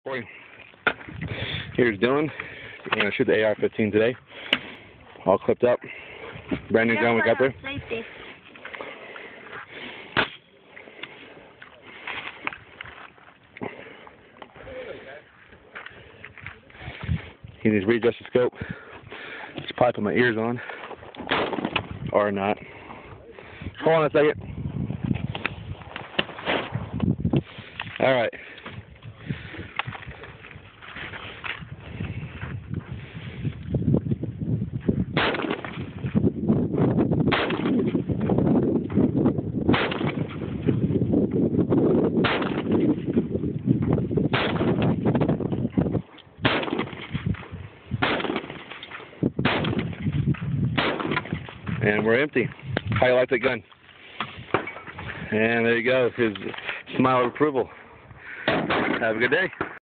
Morning. Here's Dylan. We're going to shoot the Ar-15 today. All clipped up. Brand new gun we got there. Safety. He needs to readjust the scope. Just probably put my ears on. Or not. Hold on a second. Alright. And we're empty. How you like that gun? And there you go, his smile of approval. Have a good day.